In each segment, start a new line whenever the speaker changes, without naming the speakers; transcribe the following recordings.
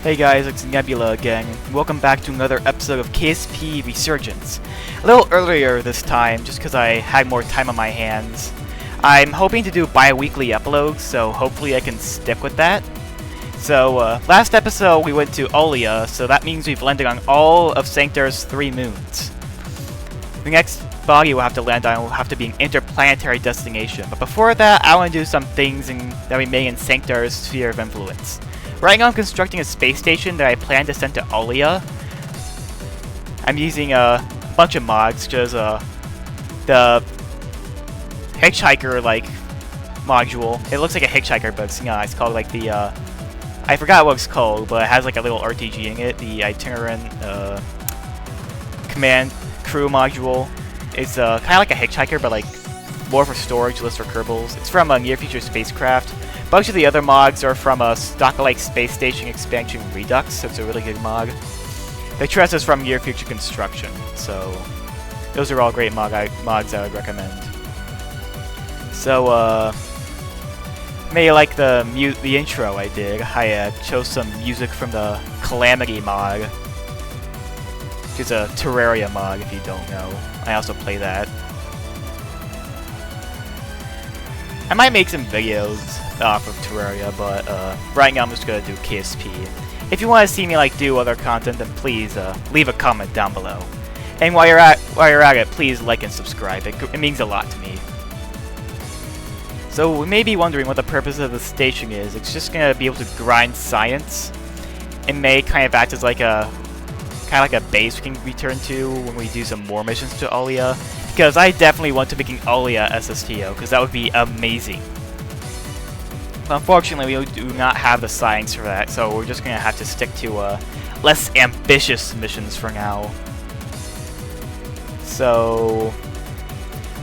Hey guys, it's Nebula again. Welcome back to another episode of KSP Resurgence. A little earlier this time, just because I had more time on my hands. I'm hoping to do bi-weekly uploads, so hopefully I can stick with that. So, last episode we went to Olia, so that means we've landed on all of Sanctar's 3 moons. The next body we'll have to land on will have to be an interplanetary destination, but before that, I want to do some things that remain in Sanctar's sphere of influence. Right now I'm constructing a space station that I plan to send to Olia. I'm using a bunch of mods, because the hitchhiker module. It looks like a hitchhiker, but it's called like the I forgot what it's called, but it has like a little RTG in it. The itinerant command crew module. It's kind of like a hitchhiker, but like more for storage, less for Kerbals. It's from a near future spacecraft. A bunch of the other mods are from a Stock-alike space station expansion Redux, so it's a really good mod. The Dres is from near future construction, so those are all great mods I would recommend. So may you like the intro I did. I chose some music from the Calamity mod, which is a Terraria mod if you don't know. I also play that. I might make some videos off of Terraria, but right now I'm just gonna do KSP. If you want to see me do other content, then please leave a comment down below. And while you're at it, please like and subscribe. It means a lot to me. So we may be wondering what the purpose of the station is. It's just gonna be able to grind science. It may kind of act as like a base we can return to when we do some more missions to Olia. Because I definitely want to make an Olia SSTO, because that would be amazing. But unfortunately, we do not have the science for that, so we're just going to have to stick to less ambitious missions for now. So,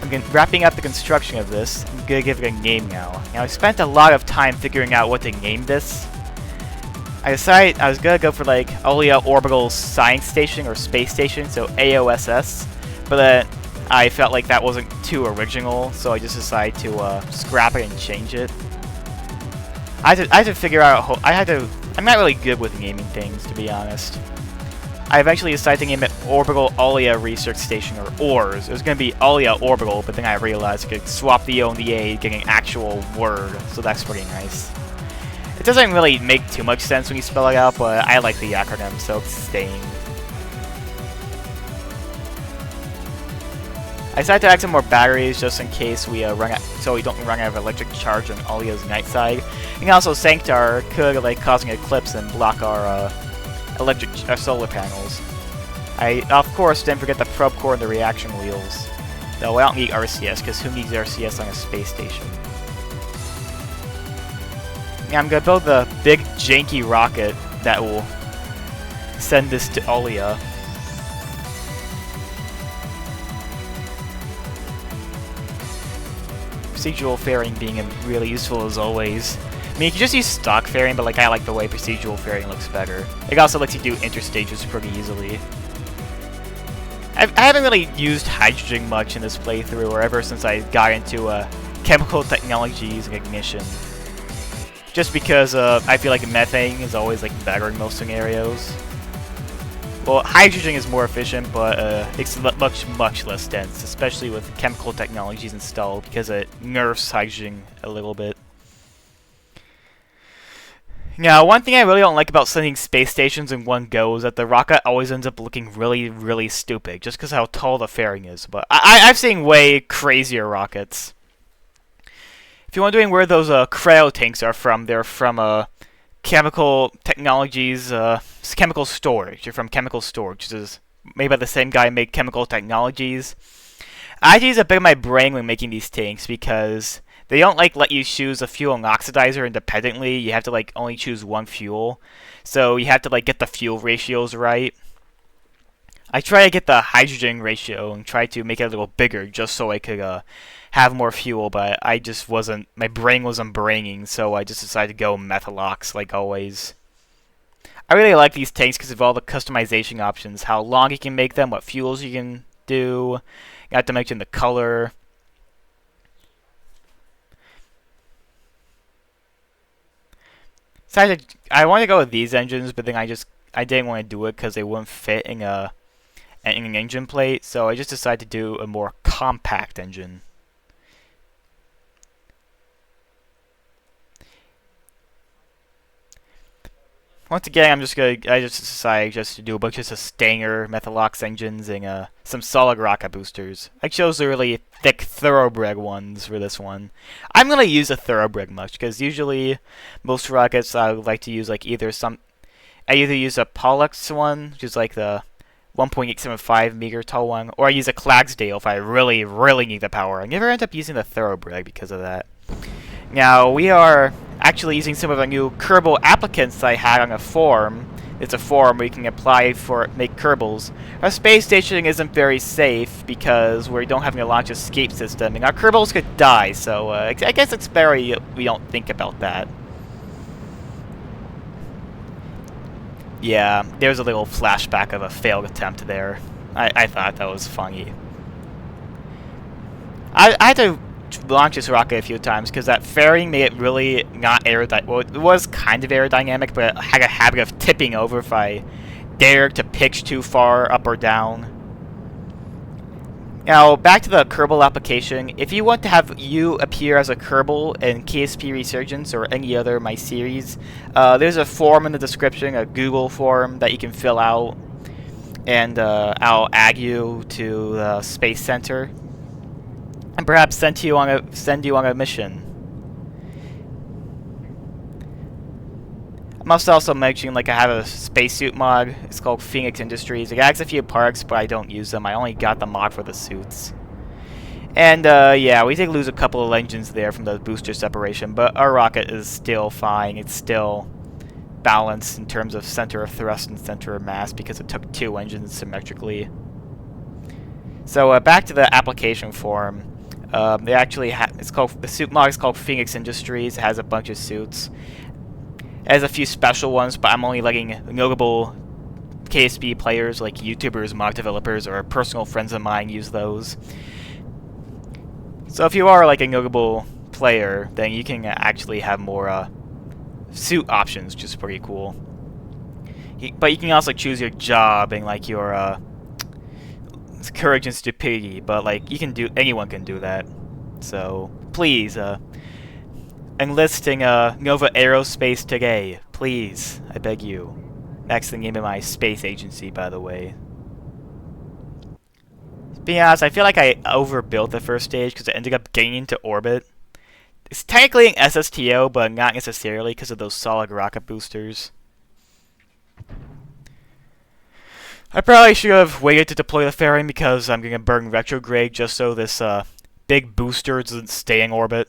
I'm wrapping up the construction of this. I'm going to give it a name now. Now, I spent a lot of time figuring out what to name this. I decided I was going to go for Olia Orbital Science Station or Space Station, so AOSS. But then I felt like that wasn't too original, so I just decided to scrap it and change it. I had to figure out I'm not really good with naming things, to be honest. I eventually decided to name it Orbital Olia Research Station, or O.A.R.S. It was going to be Olia Orbital, but then I realized I could swap the O and the A, getting an actual word, so that's pretty nice. It doesn't really make too much sense when you spell it out, but I like the acronym, so it's staying. I decided to add some more batteries just in case we so we don't run out of electric charge on Olia's night side. And also Sanctar could cause an eclipse and block our solar panels. I of course didn't forget the probe core and the reaction wheels. Though I don't need RCS, because who needs RCS on a space station? Yeah, I'm gonna build the big janky rocket that will send this to Olia. Procedural fairing being really useful as always. I mean, you can just use stock fairing, but I like the way procedural fairing looks better. It also lets you do interstages pretty easily. I haven't really used hydrogen much in this playthrough, or ever since I got into chemical technologies and ignition. Just because I feel like methane is always better in most scenarios. Well, hydrogen is more efficient, but it's much less dense, especially with chemical technologies installed, because it nerfs hydrogen a little bit. Now, one thing I really don't like about sending space stations in one go is that the rocket always ends up looking really, really stupid, just because how tall the fairing is. But I've seen way crazier rockets. If you're wondering where those Cryo tanks are from, they're from Chemical Technologies, Chemical Storage. They're from Chemical Storage, which is made by the same guy who made Chemical Technologies. I had to use a bit of my brain when making these tanks, because they don't let you choose a fuel and oxidizer independently. You have to only choose one fuel. So you have to get the fuel ratios right. I try to get the hydrogen ratio and try to make it a little bigger just so I could have more fuel, but my brain wasn't braining, so I just decided to go Methalox like always. I really like these tanks because of all the customization options, how long you can make them, what fuels you can do, you have to mention the color. I wanted to go with these engines, but then I didn't want to do it because they wouldn't fit in an engine plate. So I just decided to do a more compact engine. Once again, I just decided just to do a bunch of Sustainer, Methalox engines, and some solid rocket boosters. I chose the really thick thoroughbred ones for this one. I'm gonna use a thoroughbred much because usually most rockets I like to use I either use a Pollux one, which is like the 1.875 meter tall one, or I use a Clydesdale if I really need the power. I never end up using the thoroughbred because of that. Now, we are actually using some of the new Kerbal applicants I had on a forum. It's a forum where you can apply for make Kerbals. Our space station isn't very safe because we don't have a launch escape system, and our Kerbals could die, so I guess it's better we don't think about that. Yeah, there's a little flashback of a failed attempt there. I thought that was funny. I had to launch this rocket a few times because that fairing made it really not aerodynamic. Well, it was kind of aerodynamic, but it had a habit of tipping over if I dared to pitch too far up or down. Now, back to the Kerbal application. If you want to have you appear as a Kerbal in KSP Resurgence or any other of my series, there's a form in the description, a Google form that you can fill out, and I'll add you to the Space Center, and perhaps send you on a mission. I must also mention, like, I have a spacesuit mod. It's called Phoenix Industries. It adds a few parts, but I don't use them. I only got the mod for the suits. And, yeah, we did lose a couple of engines there from the booster separation, but our rocket is still fine. It's still balanced in terms of center of thrust and center of mass because it took 2 engines symmetrically. So, back to the application form. They actually the suit mod is called Phoenix Industries. It has a bunch of suits. It has a few special ones, but I'm only letting notable KSP players like YouTubers, mod developers, or personal friends of mine use those. So if you are like a notable player, then you can actually have more suit options, which is pretty cool. But you can also choose your job and like your courage and stupidity. But like anyone can do that. So please, enlisting Nova Aerospace today, please, I beg you. That's the name of my space agency, by the way. To be honest, I feel like I overbuilt the first stage because it ended up getting into orbit. It's technically an SSTO, but not necessarily because of those solid rocket boosters. I probably should have waited to deploy the fairing because I'm going to burn retrograde just so this big booster doesn't stay in orbit.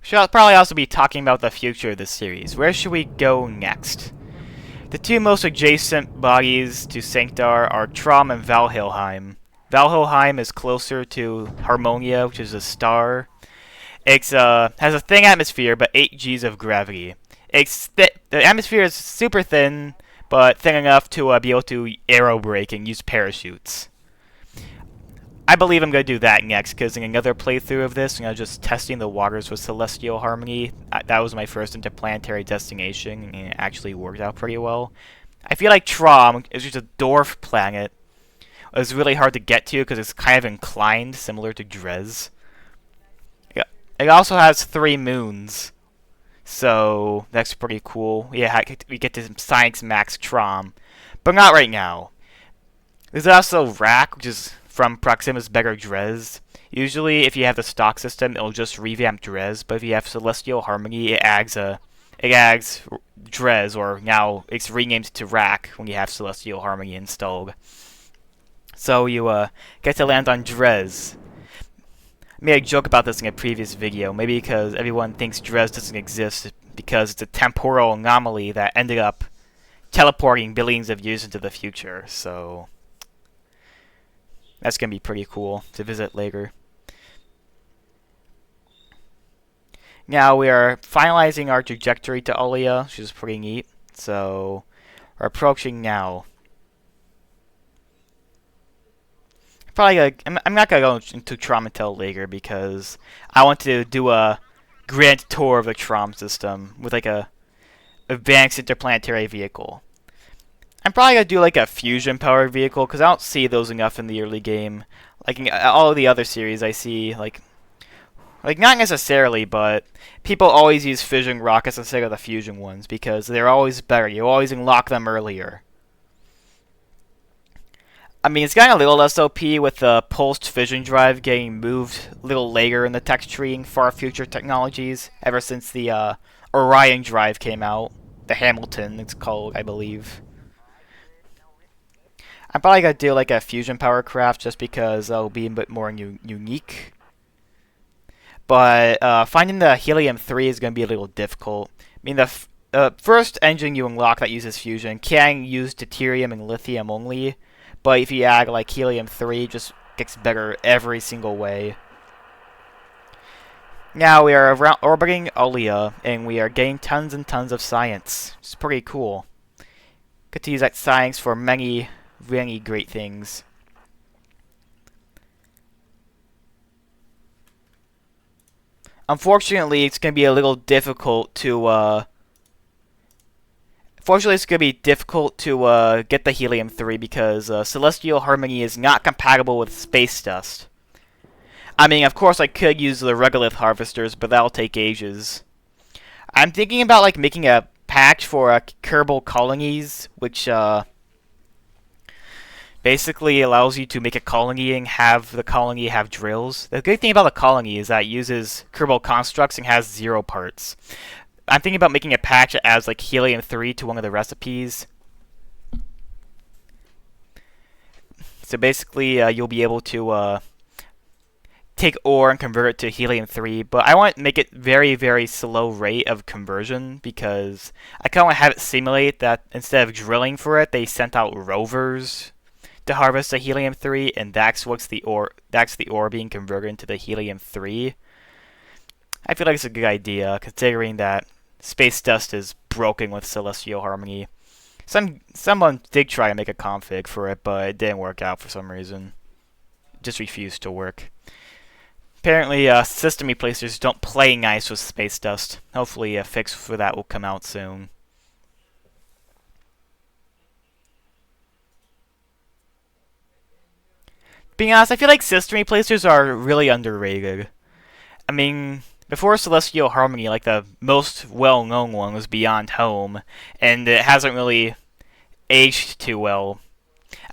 Should probably also be talking about the future of this series. Where should we go next? The 2 most adjacent bodies to Sanctar are Trom and Valhilheim. Valhilheim is closer to Harmonia, which is a star. It has a thin atmosphere, but 8 Gs of gravity. The atmosphere is super thin, but thin enough to be able to aerobrake and use parachutes. I believe I'm going to do that next, because in another playthrough of this, just testing the waters with Celestial Harmony, that was my first interplanetary destination, and it actually worked out pretty well. I feel like Trom is just a dwarf planet. It's really hard to get to, because it's kind of inclined, similar to Dres. Yeah. It also has 3 moons, so that's pretty cool. Yeah, we get to Science Max Trom, but not right now. There's also Rack, which is from Proxima's better Dres. Usually, if you have the stock system, it'll just revamp Dres, but if you have Celestial Harmony, it adds Dres, or now it's renamed to Rack when you have Celestial Harmony installed. So you get to land on Dres. I made a joke about this in a previous video, maybe because everyone thinks Dres doesn't exist because it's a temporal anomaly that ended up teleporting billions of years into the future, so that's going to be pretty cool to visit later. Now we are finalizing our trajectory to Alia, which is pretty neat. So we're approaching now. I'm not gonna go into Trom until later because I want to do a grand tour of the Trom system with like a advanced interplanetary vehicle. I'm probably gonna do like a fusion powered vehicle because I don't see those enough in the early game. Like in all of the other series, I see like not necessarily, but people always use fission rockets instead of the fusion ones because they're always better. You always unlock them earlier. I mean, it's gotten a little less OP with the pulsed fission drive getting moved a little later in the tech tree in far future technologies ever since the Orion drive came out. The Hamilton, it's called, I believe. I'm probably gonna do like a fusion power craft just because it'll be a bit more unique. But finding the helium-3 is gonna be a little difficult. I mean, the first engine you unlock that uses fusion can use deuterium and lithium only. But if you add like helium-3, it just gets better every single way. Now we are orbiting Olia, and we are getting tons and tons of science. It's pretty cool. Get to use that science for many, many great things. Unfortunately, it's going to be a little difficult to Fortunately, it's going to be difficult to get the helium-3 because Celestial Harmony is not compatible with space dust. I mean, of course, I could use the regolith harvesters, but that'll take ages. I'm thinking about like making a patch for Kerbal Colonies, which basically allows you to make a colony and have the colony have drills. The good thing about the colony is that it uses Kerbal constructs and has 0 parts. I'm thinking about making a patch that adds like helium-3 to one of the recipes. So basically, you'll be able to take ore and convert it to helium-3, but I want to make it very, very slow rate of conversion because I kind of want to have it simulate that instead of drilling for it, they sent out rovers to harvest the helium-3, and that's the ore being converted into the helium-3. I feel like it's a good idea, considering that space dust is broken with Celestial Harmony. Someone did try to make a config for it, but it didn't work out for some reason. It just refused to work. Apparently, system replacers don't play nice with space dust. Hopefully, a fix for that will come out soon. Being honest, I feel like system replacers are really underrated. I mean, before Celestial Harmony, like the most well-known one was Beyond Home, and it hasn't really aged too well.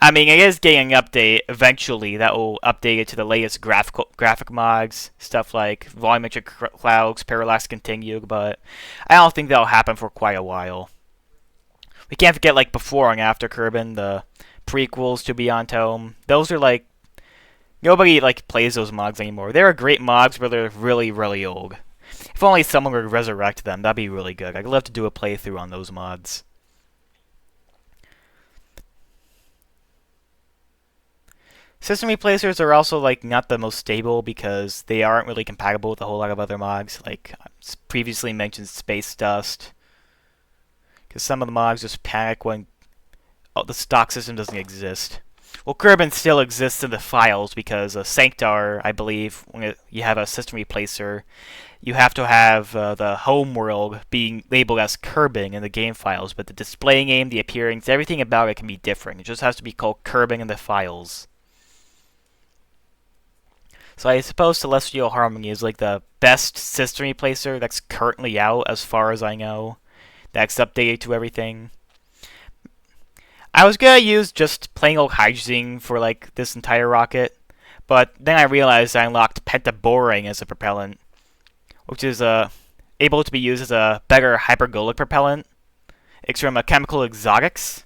I mean, it is getting an update eventually that will update it to the latest graphic mods, stuff like volumetric clouds, parallax continued, but I don't think that'll happen for quite a while. We can't forget like before and after Kerbin, the prequels to Beyond Home. Those are like nobody like plays those mods anymore. They're great mods, but they're really, really old. If only someone would resurrect them, that'd be really good. I'd love to do a playthrough on those mods. System replacers are also like not the most stable because they aren't really compatible with a whole lot of other mods, like previously mentioned Space Dust. Because some of the mods just panic when the stock system doesn't exist. Well, Kerbin still exists in the files because Sanctar, I believe, when you have a system replacer, you have to have the home world being labeled as Kerbin in the game files, but the display name, the appearance, everything about it can be different. It just has to be called Kerbin in the files. So I suppose Celestial Harmony is like the best system replacer that's currently out as far as I know. That's updated to everything. I was gonna use just plain old hydrogen for like this entire rocket, but then I realized I unlocked pentaborane as a propellant, which is able to be used as a better hypergolic propellant. It's from chemical exotics.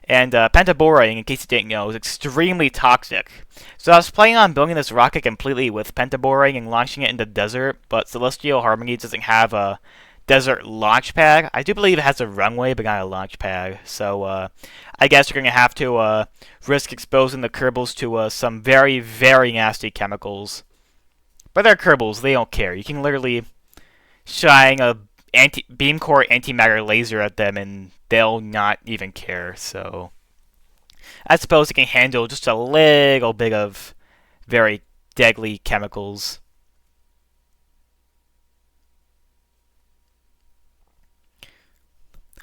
And pentaborane, in case you didn't know, is extremely toxic. So I was planning on building this rocket completely with pentaborane and launching it in the desert, but Celestial Harmony doesn't have a desert launch pad. I do believe it has a runway, but not a launch pad. So I guess you're going to have to risk exposing the Kerbals to some very, very nasty chemicals. But they're Kerbals, they don't care. You can literally shine a beam core antimatter laser at them and they'll not even care. So I suppose it can handle just a little bit of very deadly chemicals.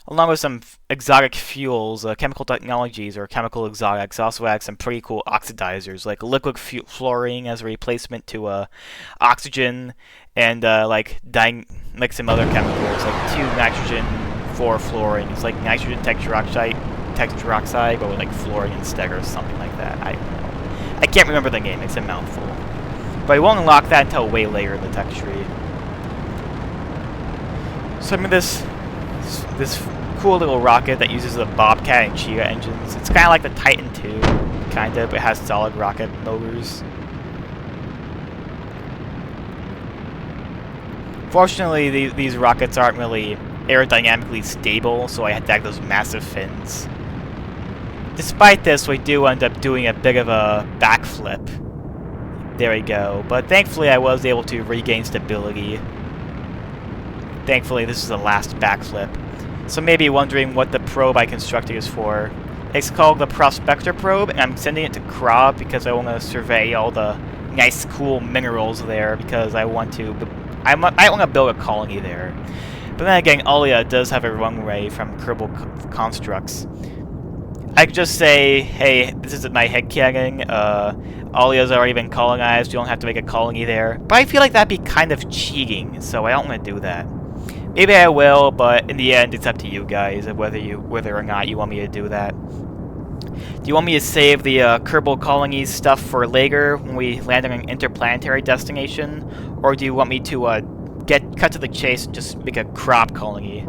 Along with some exotic fuels, chemical technologies or chemical exotics also add some pretty cool oxidizers, like liquid fluorine as a replacement to oxygen, and like some other chemicals, like 2 nitrogen 4 fluorine. It's like nitrogen tetroxide, but with like fluorine instead or something like that. I don't know. I can't remember the name. It's a mouthful. But I won't unlock that until way later in the tech tree. So I'm in this cool little rocket that uses the Bobcat and Cheetah engines. It's kind of like the Titan II, kind of. It has solid rocket motors. Fortunately, these rockets aren't really aerodynamically stable, so I had to have those massive fins. Despite this, we do end up doing a bit of a backflip. There we go. But thankfully, I was able to regain stability. Thankfully, this is the last backflip. So maybe wondering what the probe I constructed is for. It's called the Prospector Probe, and I'm sending it to Krob because I want to survey all the nice, cool minerals there because I want to build a colony there. But then again, Alia does have a runway from Kerbal Constructs. I could just say, hey, this is my headcanon, Alia's already been colonized, you don't have to make a colony there. But I feel like that'd be kind of cheating, so I don't want to do that. Maybe I will, but in the end, it's up to you guys, whether or not you want me to do that. Do you want me to save the Kerbal Colonies stuff for later, when we land on an interplanetary destination? Or do you want me to cut to the chase and just make a crop colony?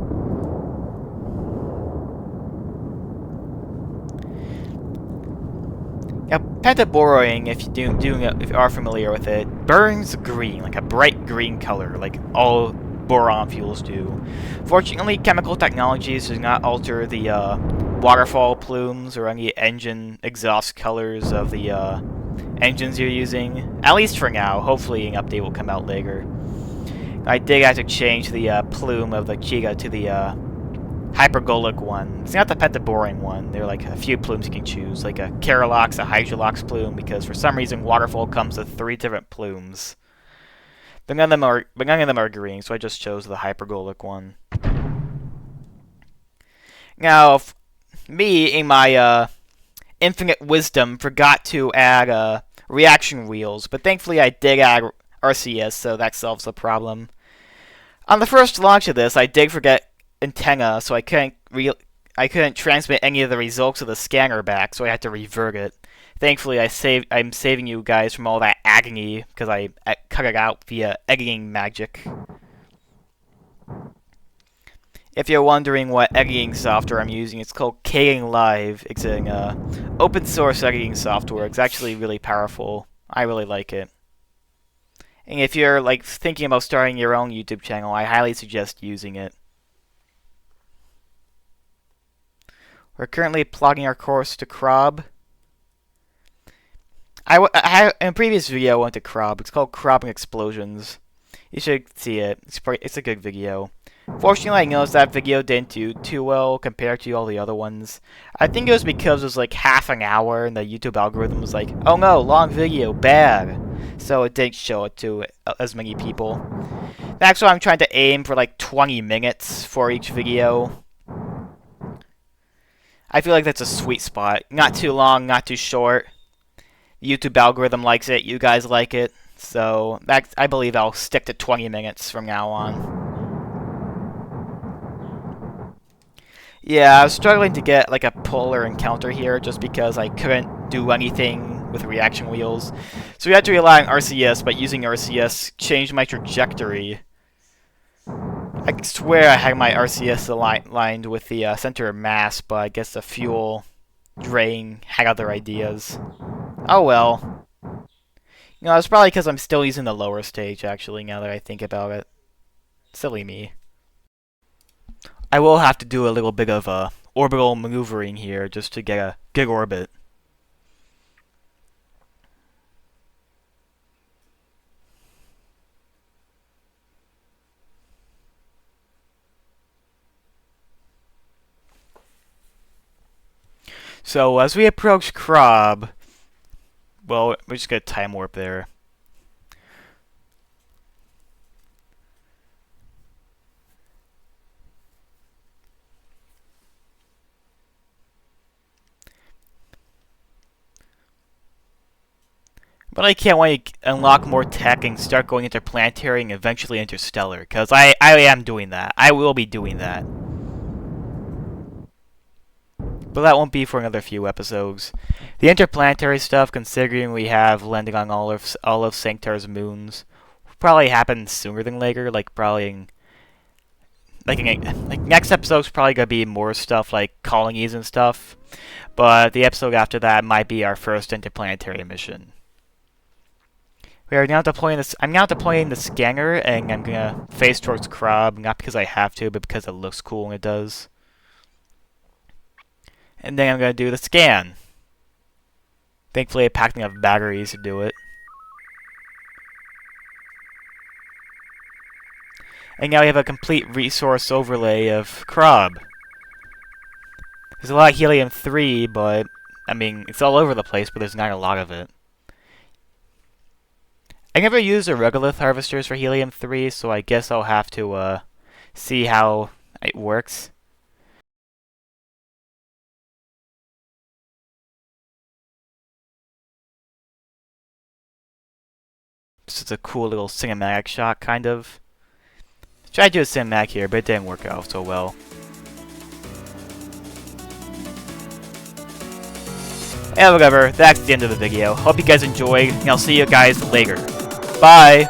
Now, pentaborane, if you are familiar with it, burns green, like a bright green color, like all boron fuels do. Fortunately, chemical technologies do not alter the waterfall plumes or any engine exhaust colors of the engines you're using. At least for now. Hopefully an update will come out later. I did have to change the plume of the Cheetah to the hypergolic one. It's not the pentaborane one. There are like a few plumes you can choose, like a Carolox, a Hydrolox plume, because for some reason Waterfall comes with 3 different plumes. But none of them are green, so I just chose the hypergolic one. Now, me, in my infinite wisdom, forgot to add reaction wheels, but thankfully I did add RCS, so that solves the problem. On the first launch of this, I did forget antenna, so I couldn't transmit any of the results of the scanner back, so I had to revert it. Thankfully, I'm saving you guys from all that agony because I cut it out via editing magic. If you're wondering what editing software I'm using, it's called Kdenlive. It's an open source editing software. It's actually really powerful. I really like it. And if you're like thinking about starting your own YouTube channel, I highly suggest using it. We're currently plotting our course to Krob. In a previous video, I went to Krob. It's called Krob and Explosions. You should see it. It's a good video. Fortunately, I noticed that video didn't do too well compared to all the other ones. I think it was because it was like half an hour, and the YouTube algorithm was like, "Oh no, long video, bad." So it didn't show it to as many people. That's why I'm trying to aim for like 20 minutes for each video. I feel like that's a sweet spot. Not too long, not too short. The YouTube algorithm likes it, you guys like it, so I believe I'll stick to 20 minutes from now on. Yeah, I was struggling to get like a polar encounter here just because I couldn't do anything with reaction wheels. So we had to rely on RCS, but using RCS changed my trajectory. I swear I had my RCS aligned with the center of mass, but I guess the fuel drain had other ideas. Oh well. You know, it's probably because I'm still using the lower stage, actually, now that I think about it. Silly me. I will have to do a little bit of orbital maneuvering here just to get a good orbit. So as we approach Krob, well, we just get a time warp there. But I can't wait to unlock more tech and start going interplanetary and eventually interstellar, because I am doing that. I will be doing that. But that won't be for another few episodes. The interplanetary stuff, considering we have landing on all of Sanctar's moons, will probably happen sooner than later. Like probably in, like next episode's probably gonna be more stuff like colonies and stuff. But the episode after that might be our first interplanetary mission. We are now deploying this. I'm now deploying the scanner, and I'm gonna face towards Krob, not because I have to, but because it looks cool and it does. And then I'm gonna do the scan. Thankfully, I packed enough batteries to do it. And now we have a complete resource overlay of Krob. There's a lot of helium-3, but I mean, it's all over the place, but there's not a lot of it. I never used the regolith harvesters for helium-3, so I guess I'll have to see how it works. This is a cool little cinematic shot, kind of. Tried to do a cinematic here, but it didn't work out so well. And whatever, that's the end of the video. Hope you guys enjoyed, and I'll see you guys later. Bye!